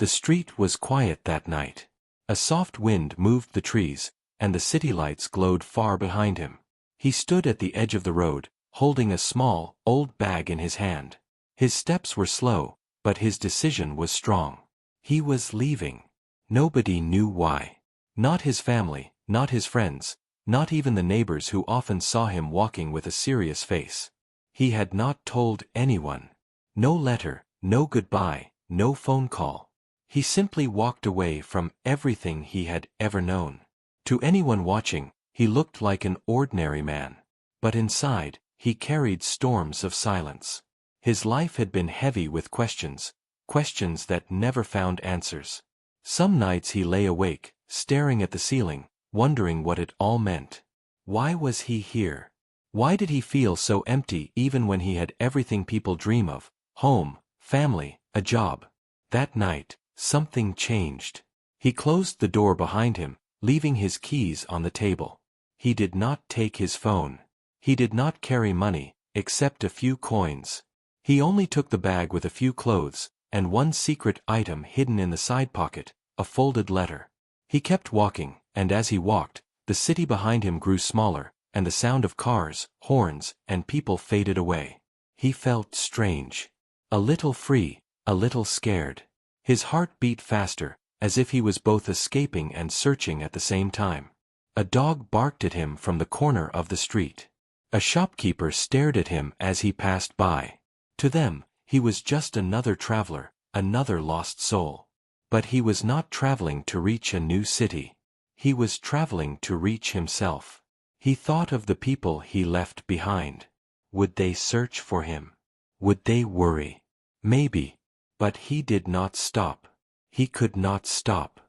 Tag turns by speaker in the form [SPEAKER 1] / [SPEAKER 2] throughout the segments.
[SPEAKER 1] The street was quiet that night. A soft wind moved the trees, and the city lights glowed far behind him. He stood at the edge of the road, holding a small, old bag in his hand. His steps were slow, but his decision was strong. He was leaving. Nobody knew why. Not his family, not his friends, not even the neighbors who often saw him walking with a serious face. He had not told anyone. No letter, no goodbye, no phone call. He simply walked away from everything he had ever known. To anyone watching, he looked like an ordinary man. But inside, he carried storms of silence. His life had been heavy with questions, questions that never found answers. Some nights he lay awake, staring at the ceiling, wondering what it all meant. Why was he here? Why did he feel so empty even when he had everything people dream of: home, family, a job? That night, something changed. He closed the door behind him, leaving his keys on the table. He did not take his phone. He did not carry money, except a few coins. He only took the bag with a few clothes, and one secret item hidden in the side pocket, a folded letter. He kept walking, and as he walked, the city behind him grew smaller, and the sound of cars, horns, and people faded away. He felt strange. A little free, a little scared. His heart beat faster, as if he was both escaping and searching at the same time. A dog barked at him from the corner of the street. A shopkeeper stared at him as he passed by. To them, he was just another traveler, another lost soul. But he was not traveling to reach a new city. He was traveling to reach himself. He thought of the people he left behind. Would they search for him? Would they worry? Maybe. But he did not stop. He could not stop.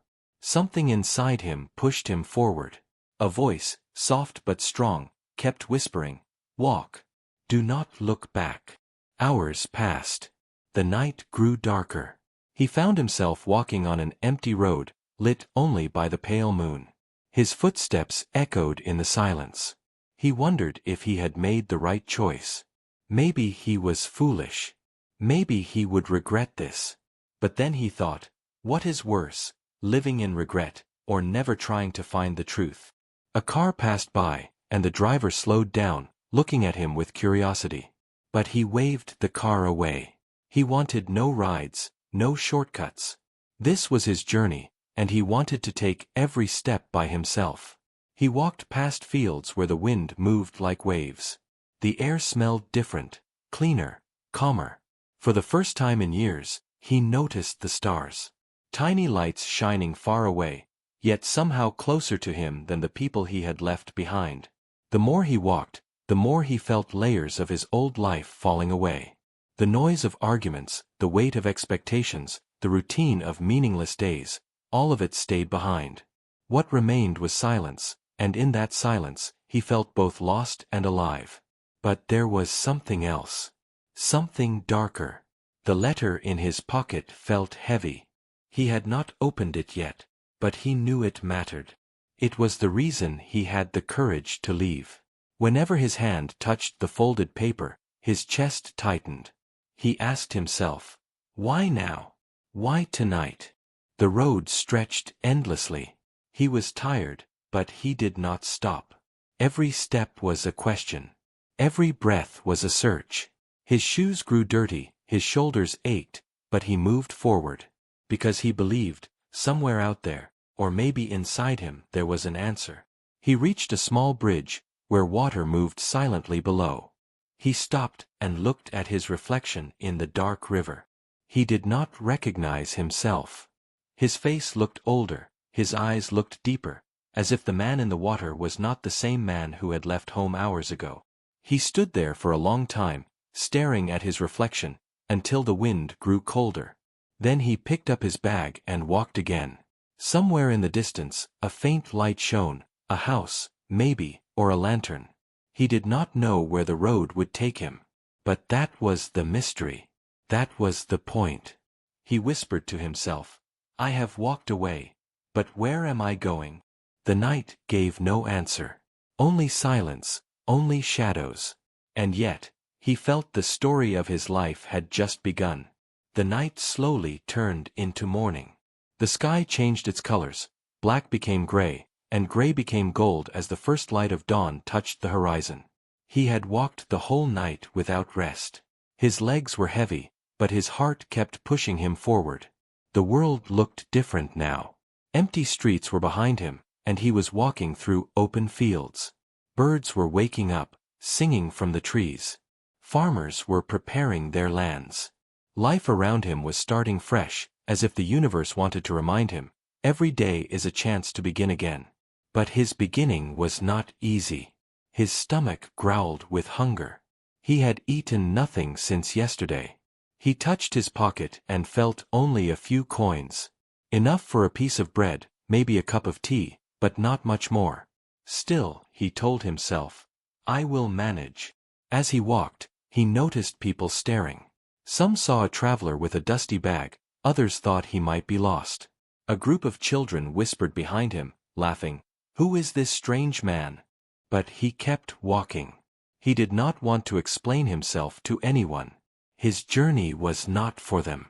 [SPEAKER 1] Something inside him pushed him forward. A voice, soft but strong, kept whispering, "Walk. Do not look back." Hours passed. The night grew darker. He found himself walking on an empty road, lit only by the pale moon. His footsteps echoed in the silence. He wondered if he had made the right choice. Maybe he was foolish. Maybe he would regret this. But then he thought, what is worse, living in regret, or never trying to find the truth? A car passed by, and the driver slowed down, looking at him with curiosity. But he waved the car away. He wanted no rides, no shortcuts. This was his journey, and he wanted to take every step by himself. He walked past fields where the wind moved like waves. The air smelled different, cleaner, calmer. For the first time in years, he noticed the stars. Tiny lights shining far away, yet somehow closer to him than the people he had left behind. The more he walked, the more he felt layers of his old life falling away. The noise of arguments, the weight of expectations, the routine of meaningless days, all of it stayed behind. What remained was silence, and in that silence, he felt both lost and alive. But there was something else. Something darker. The letter in his pocket felt heavy. He had not opened it yet, but he knew it mattered. It was the reason he had the courage to leave. Whenever his hand touched the folded paper, his chest tightened. He asked himself, why now? Why tonight? The road stretched endlessly. He was tired, but he did not stop. Every step was a question. Every breath was a search. His shoes grew dirty, his shoulders ached, but he moved forward. Because he believed, somewhere out there, or maybe inside him, there was an answer. He reached a small bridge, where water moved silently below. He stopped and looked at his reflection in the dark river. He did not recognize himself. His face looked older, his eyes looked deeper, as if the man in the water was not the same man who had left home hours ago. He stood there for a long time, staring at his reflection, until the wind grew colder. Then he picked up his bag and walked again. Somewhere in the distance, a faint light shone, a house, maybe, or a lantern. He did not know where the road would take him. But that was the mystery. That was the point. He whispered to himself, I have walked away, but where am I going? The night gave no answer. Only silence, only shadows. And yet, he felt the story of his life had just begun. The night slowly turned into morning. The sky changed its colors, black became gray, and gray became gold as the first light of dawn touched the horizon. He had walked the whole night without rest. His legs were heavy, but his heart kept pushing him forward. The world looked different now. Empty streets were behind him, and he was walking through open fields. Birds were waking up, singing from the trees. Farmers were preparing their lands. Life around him was starting fresh, as if the universe wanted to remind him, every day is a chance to begin again. But his beginning was not easy. His stomach growled with hunger. He had eaten nothing since yesterday. He touched his pocket and felt only a few coins. Enough for a piece of bread, maybe a cup of tea, but not much more. Still, he told himself, I will manage. As he walked, he noticed people staring. Some saw a traveler with a dusty bag, others thought he might be lost. A group of children whispered behind him, laughing, "Who is this strange man?" But he kept walking. He did not want to explain himself to anyone. His journey was not for them.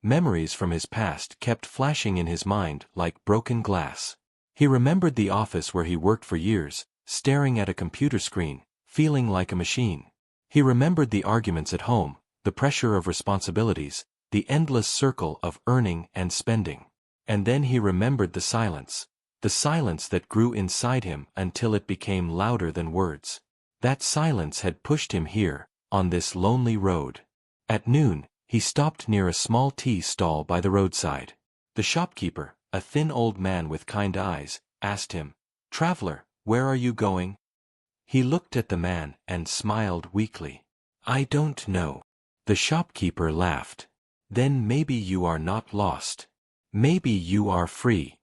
[SPEAKER 1] Memories from his past kept flashing in his mind like broken glass. He remembered the office where he worked for years, staring at a computer screen, feeling like a machine. He remembered the arguments at home, the pressure of responsibilities, the endless circle of earning and spending. And then he remembered the silence that grew inside him until it became louder than words. That silence had pushed him here, on this lonely road. At noon, he stopped near a small tea stall by the roadside. The shopkeeper, a thin old man with kind eyes, asked him, "Traveler, where are you going?" He looked at the man and smiled weakly. "I don't know." The shopkeeper laughed. "Then maybe you are not lost. Maybe you are free."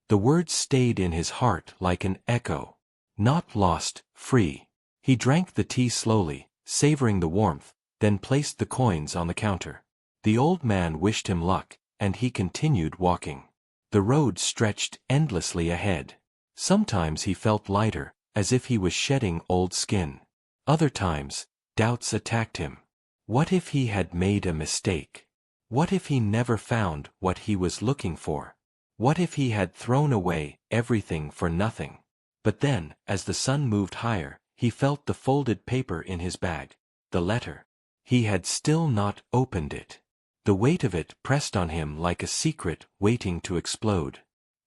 [SPEAKER 1] The words stayed in his heart like an echo. Not lost, free. He drank the tea slowly, savoring the warmth, then placed the coins on the counter. The old man wished him luck, and he continued walking. The road stretched endlessly ahead. Sometimes he felt lighter, as if he was shedding old skin. Other times, doubts attacked him. What if he had made a mistake? What if he never found what he was looking for? What if he had thrown away everything for nothing? But then, as the sun moved higher, he felt the folded paper in his bag, the letter. He had still not opened it. The weight of it pressed on him like a secret waiting to explode.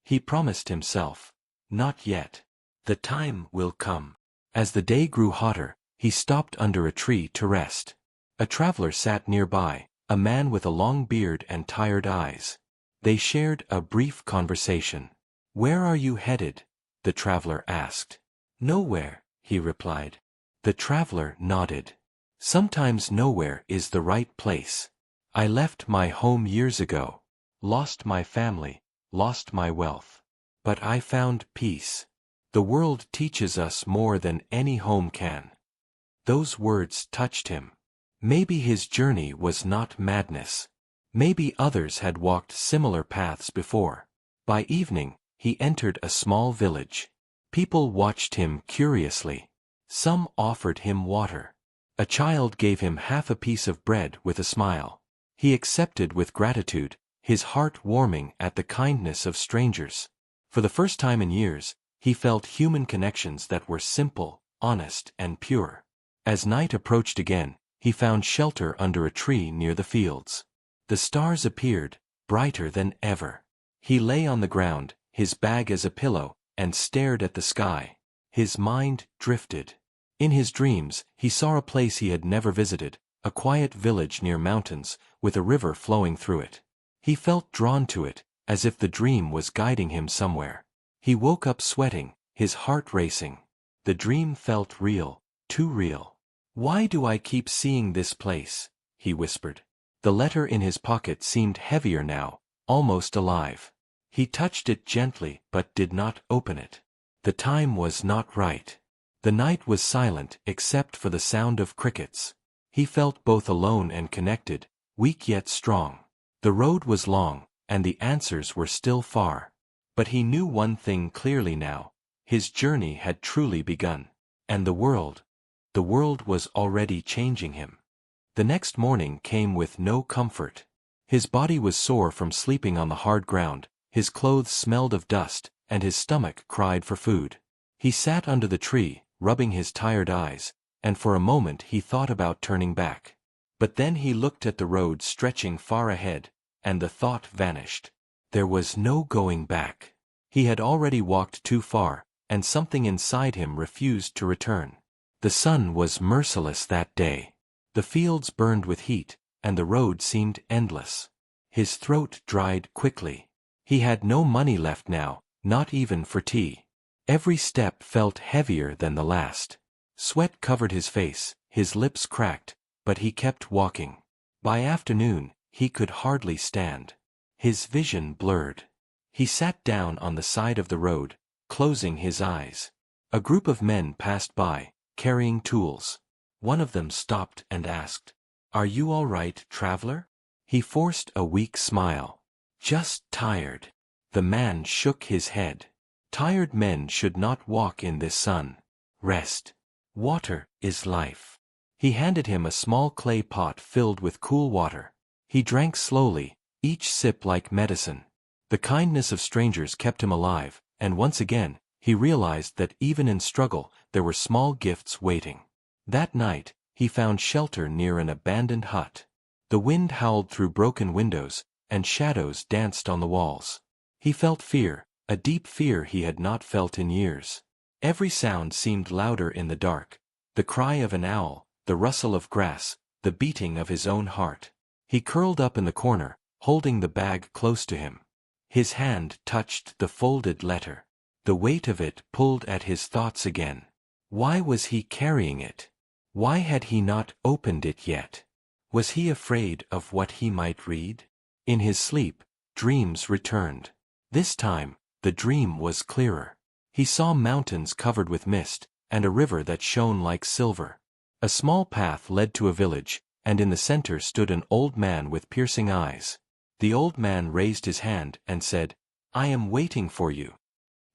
[SPEAKER 1] He promised himself, "Not yet. The time will come." As the day grew hotter, he stopped under a tree to rest. A traveler sat nearby, a man with a long beard and tired eyes. They shared a brief conversation. "Where are you headed?" the traveler asked. "Nowhere," he replied. The traveler nodded. "Sometimes nowhere is the right place. I left my home years ago, lost my family, lost my wealth. But I found peace. The world teaches us more than any home can." Those words touched him. Maybe his journey was not madness. Maybe others had walked similar paths before. By evening, he entered a small village. People watched him curiously. Some offered him water. A child gave him half a piece of bread with a smile. He accepted with gratitude, his heart warming at the kindness of strangers. For the first time in years, he felt human connections that were simple, honest, and pure. As night approached again, he found shelter under a tree near the fields. The stars appeared, brighter than ever. He lay on the ground, his bag as a pillow, and stared at the sky. His mind drifted. In his dreams, he saw a place he had never visited, a quiet village near mountains, with a river flowing through it. He felt drawn to it, as if the dream was guiding him somewhere. He woke up sweating, his heart racing. The dream felt real, too real. "Why do I keep seeing this place?" he whispered. The letter in his pocket seemed heavier now, almost alive. He touched it gently but did not open it. The time was not right. The night was silent except for the sound of crickets. He felt both alone and connected, weak yet strong. The road was long, and the answers were still far. But he knew one thing clearly now. His journey had truly begun. And the world was already changing him. The next morning came with no comfort. His body was sore from sleeping on the hard ground, his clothes smelled of dust, and his stomach cried for food. He sat under the tree, rubbing his tired eyes, and for a moment he thought about turning back. But then he looked at the road stretching far ahead, and the thought vanished. There was no going back. He had already walked too far, and something inside him refused to return. The sun was merciless that day. The fields burned with heat, and the road seemed endless. His throat dried quickly. He had no money left now, not even for tea. Every step felt heavier than the last. Sweat covered his face, his lips cracked, but he kept walking. By afternoon, he could hardly stand. His vision blurred. He sat down on the side of the road, closing his eyes. A group of men passed by, carrying tools. One of them stopped and asked, "Are you all right, traveler?" He forced a weak smile. "Just tired." The man shook his head. Tired men should not walk in this sun. Rest. Water is life. He handed him a small clay pot filled with cool water. He drank slowly, each sip like medicine. The kindness of strangers kept him alive, and once again, he realized that even in struggle, there were small gifts waiting. That night, he found shelter near an abandoned hut. The wind howled through broken windows, and shadows danced on the walls. He felt fear, a deep fear he had not felt in years. Every sound seemed louder in the dark. The cry of an owl, the rustle of grass, the beating of his own heart. He curled up in the corner, holding the bag close to him. His hand touched the folded letter. The weight of it pulled at his thoughts again. Why was he carrying it? Why had he not opened it yet? Was he afraid of what he might read? In his sleep, dreams returned. This time, the dream was clearer. He saw mountains covered with mist, and a river that shone like silver. A small path led to a village, and in the center stood an old man with piercing eyes. The old man raised his hand and said, "I am waiting for you."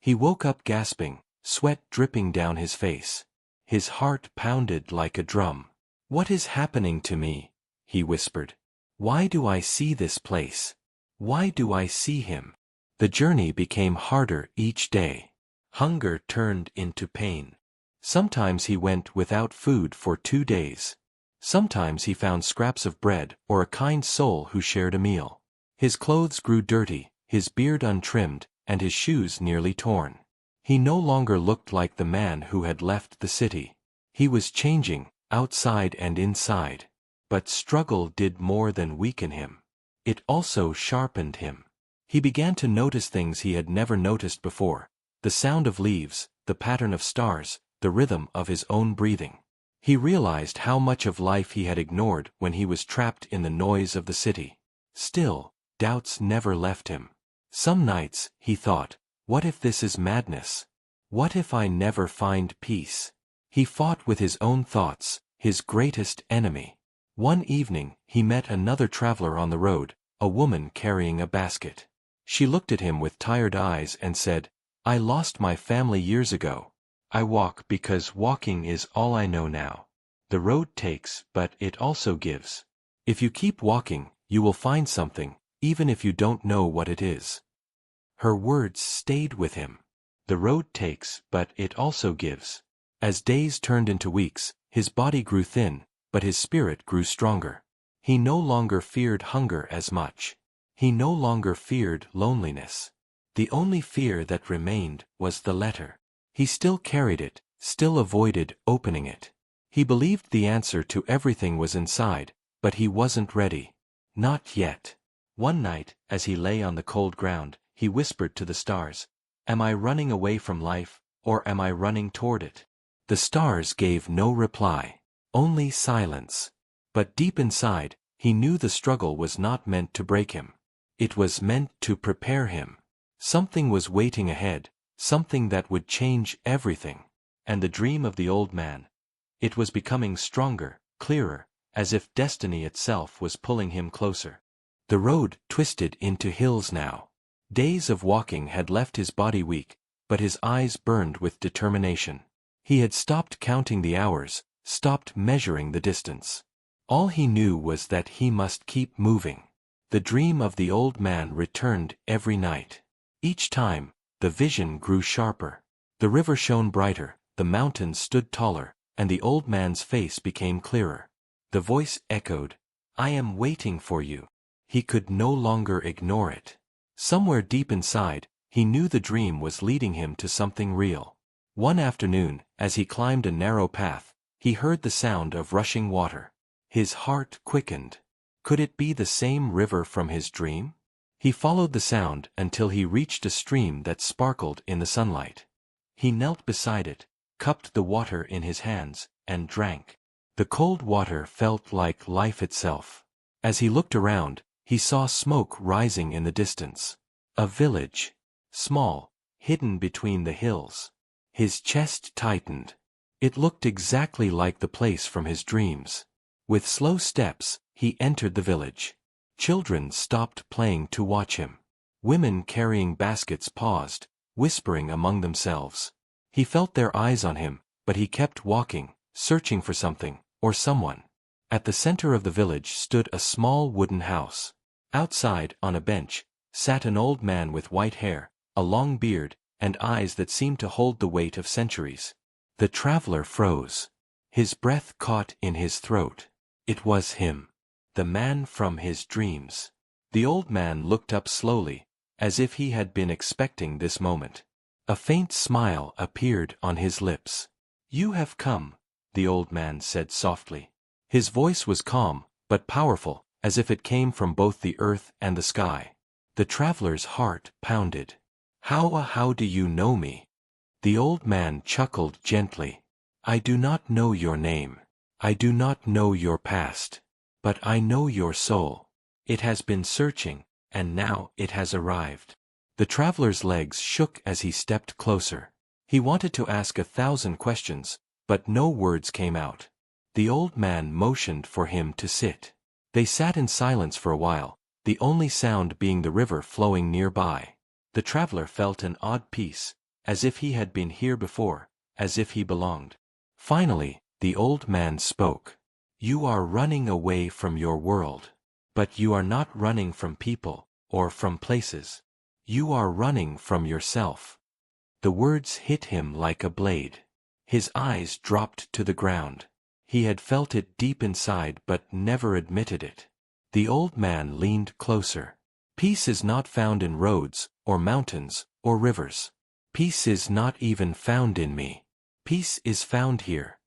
[SPEAKER 1] He woke up gasping, sweat dripping down his face. His heart pounded like a drum. "What is happening to me?" he whispered. "Why do I see this place? Why do I see him?" The journey became harder each day. Hunger turned into pain. Sometimes he went without food for 2 days. Sometimes he found scraps of bread or a kind soul who shared a meal. His clothes grew dirty, his beard untrimmed, and his shoes nearly torn. He no longer looked like the man who had left the city. He was changing, outside and inside. But struggle did more than weaken him. It also sharpened him. He began to notice things he had never noticed before: the sound of leaves, the pattern of stars, the rhythm of his own breathing. He realized how much of life he had ignored when he was trapped in the noise of the city. Still, doubts never left him. Some nights, he thought, what if this is madness? What if I never find peace? He fought with his own thoughts, his greatest enemy. One evening, he met another traveler on the road, a woman carrying a basket. She looked at him with tired eyes and said, "I lost my family years ago. I walk because walking is all I know now. The road takes, but it also gives. If you keep walking, you will find something, even if you don't know what it is." Her words stayed with him. The road takes, but it also gives. As days turned into weeks, his body grew thin, but his spirit grew stronger. He no longer feared hunger as much. He no longer feared loneliness. The only fear that remained was the letter. He still carried it, still avoided opening it. He believed the answer to everything was inside, but he wasn't ready. Not yet. One night, as he lay on the cold ground, he whispered to the stars, "Am I running away from life, or am I running toward it?" The stars gave no reply, only silence. But deep inside, he knew the struggle was not meant to break him. It was meant to prepare him. Something was waiting ahead, something that would change everything. And the dream of the old man. It was becoming stronger, clearer, as if destiny itself was pulling him closer. The road twisted into hills now. Days of walking had left his body weak, but his eyes burned with determination. He had stopped counting the hours, stopped measuring the distance. All he knew was that he must keep moving. The dream of the old man returned every night. Each time, the vision grew sharper. The river shone brighter, the mountains stood taller, and the old man's face became clearer. The voice echoed, "I am waiting for you." He could no longer ignore it. Somewhere deep inside, he knew the dream was leading him to something real. One afternoon, as he climbed a narrow path, he heard the sound of rushing water. His heart quickened. Could it be the same river from his dream? He followed the sound until he reached a stream that sparkled in the sunlight. He knelt beside it, cupped the water in his hands, and drank. The cold water felt like life itself. As he looked around, he saw smoke rising in the distance. A village. Small, hidden between the hills. His chest tightened. It looked exactly like the place from his dreams. With slow steps, he entered the village. Children stopped playing to watch him. Women carrying baskets paused, whispering among themselves. He felt their eyes on him, but he kept walking, searching for something, or someone. At the center of the village stood a small wooden house. Outside, on a bench, sat an old man with white hair, a long beard, and eyes that seemed to hold the weight of centuries. The traveler froze. His breath caught in his throat. It was him. The man from his dreams. The old man looked up slowly, as if he had been expecting this moment. A faint smile appeared on his lips. "You have come," the old man said softly. His voice was calm, but powerful, as if it came from both the earth and the sky. The traveler's heart pounded. How do you know me?" The old man chuckled gently. "I do not know your name. I do not know your past. But I know your soul. It has been searching, and now it has arrived." The traveler's legs shook as he stepped closer. He wanted to ask 1,000 questions, but no words came out. The old man motioned for him to sit. They sat in silence for a while, the only sound being the river flowing nearby. The traveler felt an odd peace, as if he had been here before, as if he belonged. Finally, the old man spoke. "You are running away from your world. But you are not running from people, or from places. You are running from yourself." The words hit him like a blade. His eyes dropped to the ground. He had felt it deep inside but never admitted it. The old man leaned closer. "Peace is not found in roads, or mountains, or rivers. Peace is not even found in me. Peace is found here."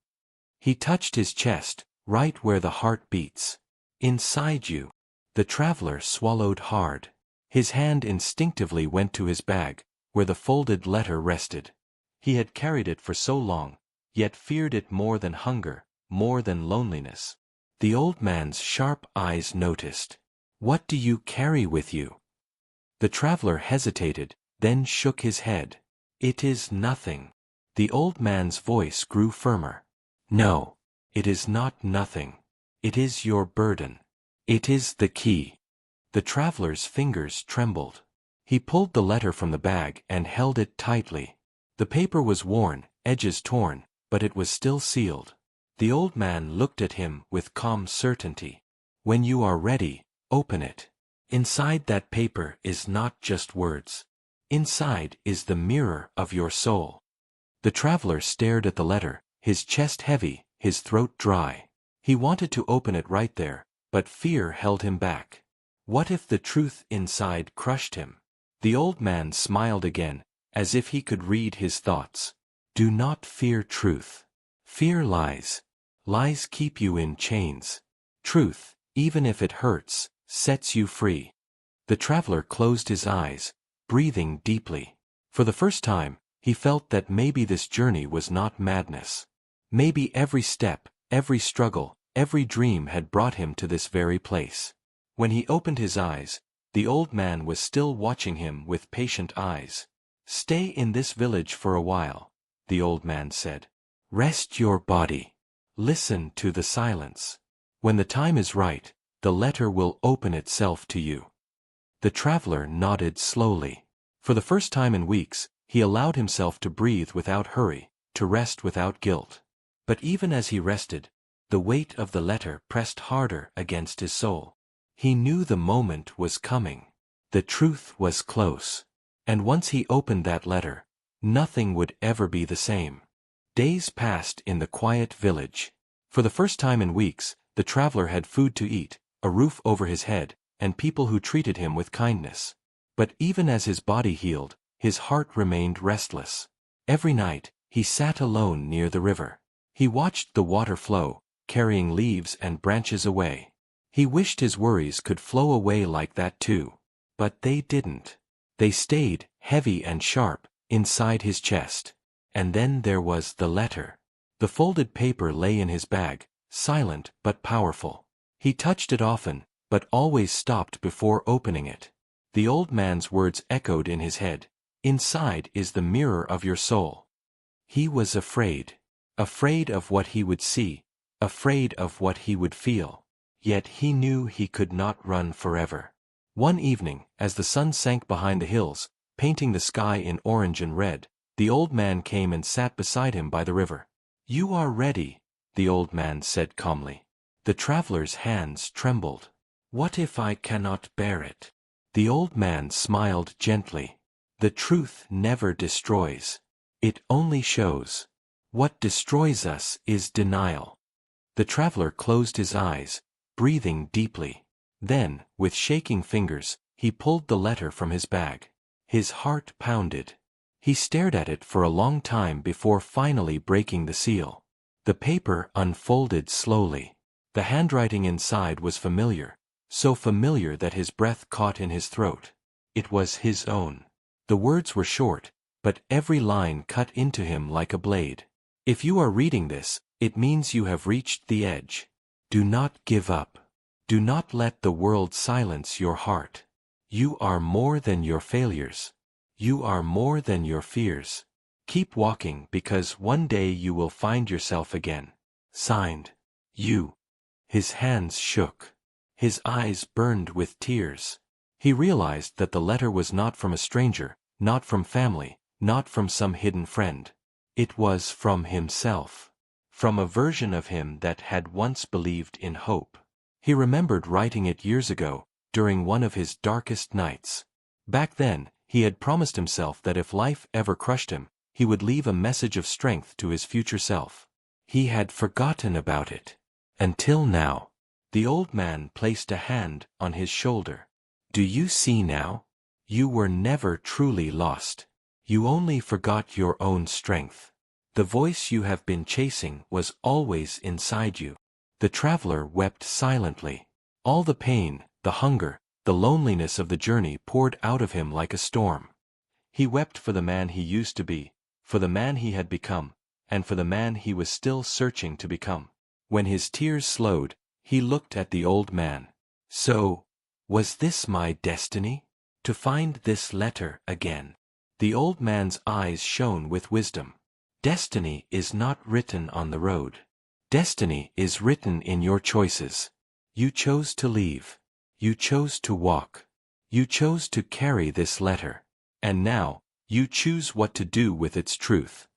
[SPEAKER 1] He touched his chest, right where the heart beats. "Inside you." The traveler swallowed hard. His hand instinctively went to his bag, where the folded letter rested. He had carried it for so long, yet feared it more than hunger, more than loneliness. The old man's sharp eyes noticed. "What do you carry with you?" The traveler hesitated, then shook his head. "It is nothing." The old man's voice grew firmer. "No, it is not nothing. It is your burden. It is the key." The traveler's fingers trembled. He pulled the letter from the bag and held it tightly. The paper was worn, edges torn, but it was still sealed. The old man looked at him with calm certainty. "When you are ready, open it. Inside that paper is not just words. Inside is the mirror of your soul." The traveler stared at the letter, his chest heavy, his throat dry. He wanted to open it right there, but fear held him back. What if the truth inside crushed him? The old man smiled again, as if he could read his thoughts. "Do not fear truth. Fear lies. Lies keep you in chains. Truth, even if it hurts, sets you free." The traveler closed his eyes, breathing deeply. For the first time, he felt that maybe this journey was not madness. Maybe every step, every struggle, every dream had brought him to this very place. When he opened his eyes, the old man was still watching him with patient eyes. "Stay in this village for a while," the old man said. "Rest your body. Listen to the silence. When the time is right, the letter will open itself to you." The traveler nodded slowly. For the first time in weeks, he allowed himself to breathe without hurry, to rest without guilt. But even as he rested, the weight of the letter pressed harder against his soul. He knew the moment was coming. The truth was close. And once he opened that letter, nothing would ever be the same. Days passed in the quiet village. For the first time in weeks, the traveler had food to eat, a roof over his head, and people who treated him with kindness. But even as his body healed, his heart remained restless. Every night, he sat alone near the river. He watched the water flow, carrying leaves and branches away. He wished his worries could flow away like that too. But they didn't. They stayed, heavy and sharp, inside his chest. And then there was the letter. The folded paper lay in his bag, silent but powerful. He touched it often, but always stopped before opening it. The old man's words echoed in his head. Inside is the mirror of your soul. He was afraid. Afraid of what he would see. Afraid of what he would feel. Yet he knew he could not run forever. One evening, as the sun sank behind the hills, painting the sky in orange and red, the old man came and sat beside him by the river. "You are ready," the old man said calmly. The traveler's hands trembled. "What if I cannot bear it?" The old man smiled gently. "The truth never destroys. It only shows. What destroys us is denial." The traveler closed his eyes, breathing deeply. Then, with shaking fingers, he pulled the letter from his bag. His heart pounded. He stared at it for a long time before finally breaking the seal. The paper unfolded slowly. The handwriting inside was familiar, so familiar that his breath caught in his throat. It was his own. The words were short, but every line cut into him like a blade. "If you are reading this, it means you have reached the edge. Do not give up. Do not let the world silence your heart. You are more than your failures. You are more than your fears. Keep walking because one day you will find yourself again. Signed, You." His hands shook. His eyes burned with tears. He realized that the letter was not from a stranger, not from family, not from some hidden friend. It was from himself. From a version of him that had once believed in hope. He remembered writing it years ago, during one of his darkest nights. Back then, he had promised himself that if life ever crushed him, he would leave a message of strength to his future self. He had forgotten about it. Until now. The old man placed a hand on his shoulder. "Do you see now? You were never truly lost. You only forgot your own strength. The voice you have been chasing was always inside you." The traveler wept silently. All the pain, the hunger, the loneliness of the journey poured out of him like a storm. He wept for the man he used to be, for the man he had become, and for the man he was still searching to become. When his tears slowed, he looked at the old man. "So, was this my destiny? To find this letter again?" The old man's eyes shone with wisdom. "Destiny is not written on the road. Destiny is written in your choices. You chose to leave. You chose to walk. You chose to carry this letter. And now, you choose what to do with its truth."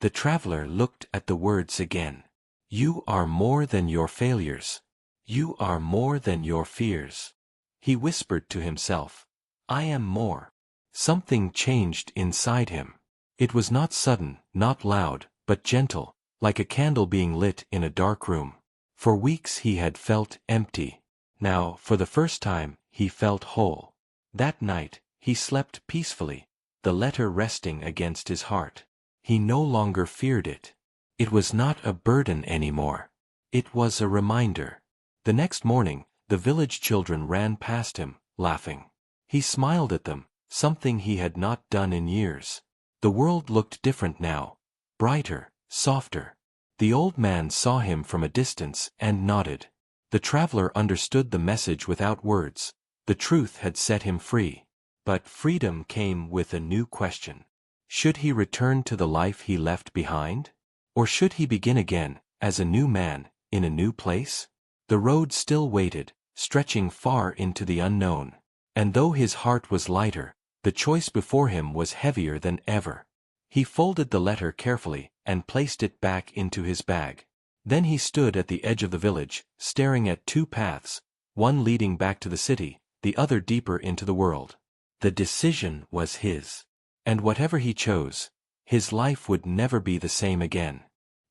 [SPEAKER 1] The traveler looked at the words again. "You are more than your failures. You are more than your fears." He whispered to himself, "I am more." Something changed inside him. It was not sudden, not loud, but gentle, like a candle being lit in a dark room. For weeks he had felt empty. Now, for the first time, he felt whole. That night, he slept peacefully, the letter resting against his heart. He no longer feared it. It was not a burden anymore. It was a reminder. The next morning, the village children ran past him, laughing. He smiled at them, something he had not done in years. The world looked different now, brighter, softer. The old man saw him from a distance and nodded. The traveler understood the message without words. The truth had set him free. But freedom came with a new question. Should he return to the life he left behind? Or should he begin again, as a new man, in a new place? The road still waited, stretching far into the unknown. And though his heart was lighter, the choice before him was heavier than ever. He folded the letter carefully and placed it back into his bag. Then he stood at the edge of the village, staring at two paths, one leading back to the city, the other deeper into the world. The decision was his. And whatever he chose, his life would never be the same again.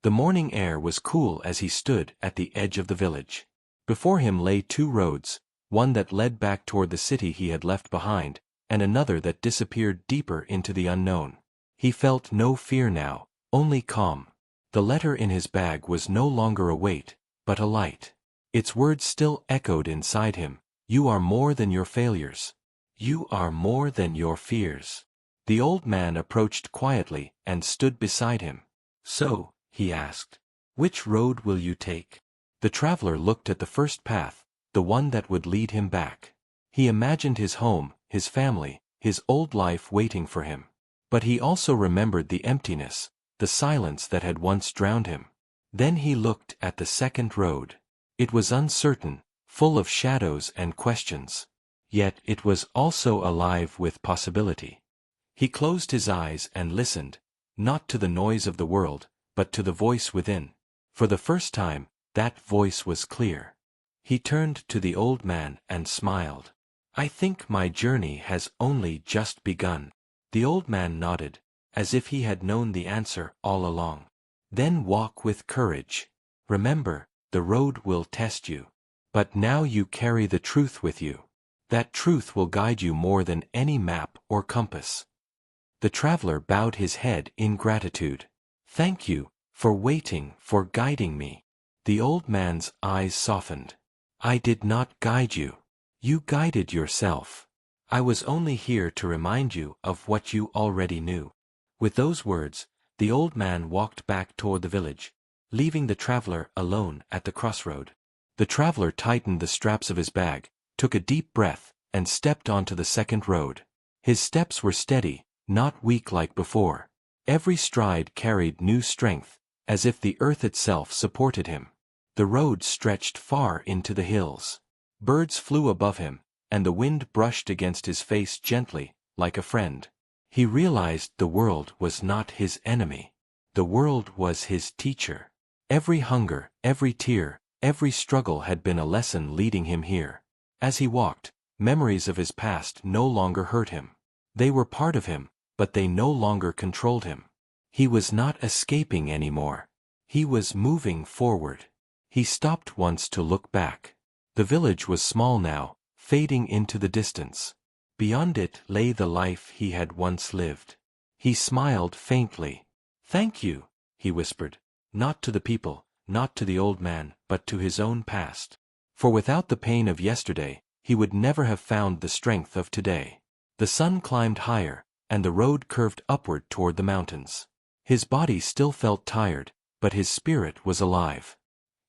[SPEAKER 1] The morning air was cool as he stood at the edge of the village. Before him lay two roads, one that led back toward the city he had left behind, and another that disappeared deeper into the unknown. He felt no fear now, only calm. The letter in his bag was no longer a weight, but a light. Its words still echoed inside him. You are more than your failures. You are more than your fears. The old man approached quietly and stood beside him. So, he asked, which road will you take? The traveler looked at the first path, the one that would lead him back. He imagined his home, his family, his old life waiting for him. But he also remembered the emptiness, the silence that had once drowned him. Then he looked at the second road. It was uncertain, full of shadows and questions. Yet it was also alive with possibility. He closed his eyes and listened, not to the noise of the world, but to the voice within. For the first time, that voice was clear. He turned to the old man and smiled. I think my journey has only just begun. The old man nodded, as if he had known the answer all along. Then walk with courage. Remember, the road will test you. But now you carry the truth with you. That truth will guide you more than any map or compass. The traveler bowed his head in gratitude. Thank you, for waiting, for guiding me. The old man's eyes softened. I did not guide you. You guided yourself. I was only here to remind you of what you already knew. With those words, the old man walked back toward the village, leaving the traveler alone at the crossroad. The traveler tightened the straps of his bag, took a deep breath, and stepped onto the second road. His steps were steady, not weak like before. Every stride carried new strength, as if the earth itself supported him. The road stretched far into the hills. Birds flew above him, and the wind brushed against his face gently, like a friend. He realized the world was not his enemy. The world was his teacher. Every hunger, every tear, every struggle had been a lesson leading him here. As he walked, memories of his past no longer hurt him. They were part of him, but they no longer controlled him. He was not escaping anymore. He was moving forward. He stopped once to look back. The village was small now, fading into the distance. Beyond it lay the life he had once lived. He smiled faintly. Thank you, he whispered, not to the people, not to the old man, but to his own past. For without the pain of yesterday, he would never have found the strength of today. The sun climbed higher, and the road curved upward toward the mountains. His body still felt tired, but his spirit was alive.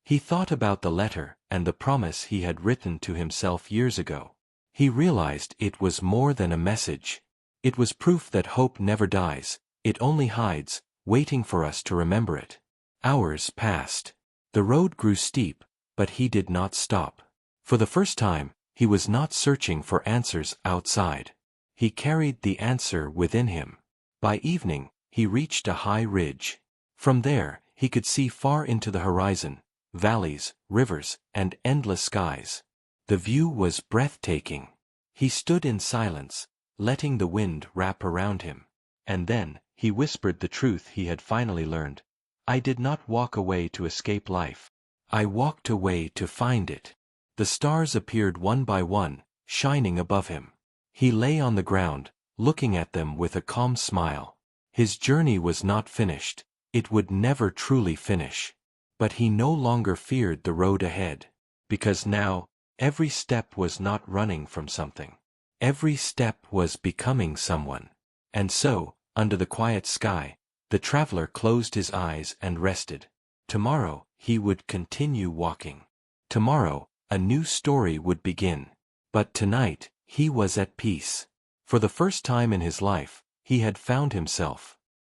[SPEAKER 1] He thought about the letter and the promise he had written to himself years ago. He realized it was more than a message. It was proof that hope never dies, it only hides, waiting for us to remember it. Hours passed. The road grew steep, but he did not stop. For the first time, he was not searching for answers outside. He carried the answer within him. By evening, he reached a high ridge. From there, he could see far into the horizon, valleys, rivers, and endless skies. The view was breathtaking. He stood in silence, letting the wind wrap around him. And then, he whispered the truth he had finally learned. I did not walk away to escape life. I walked away to find it. The stars appeared one by one, shining above him. He lay on the ground, looking at them with a calm smile. His journey was not finished. It would never truly finish. But he no longer feared the road ahead. Because now, every step was not running from something. Every step was becoming someone. And so, under the quiet sky, the traveler closed his eyes and rested. Tomorrow, he would continue walking. Tomorrow, a new story would begin. But tonight, he was at peace. For the first time in his life, he had found himself.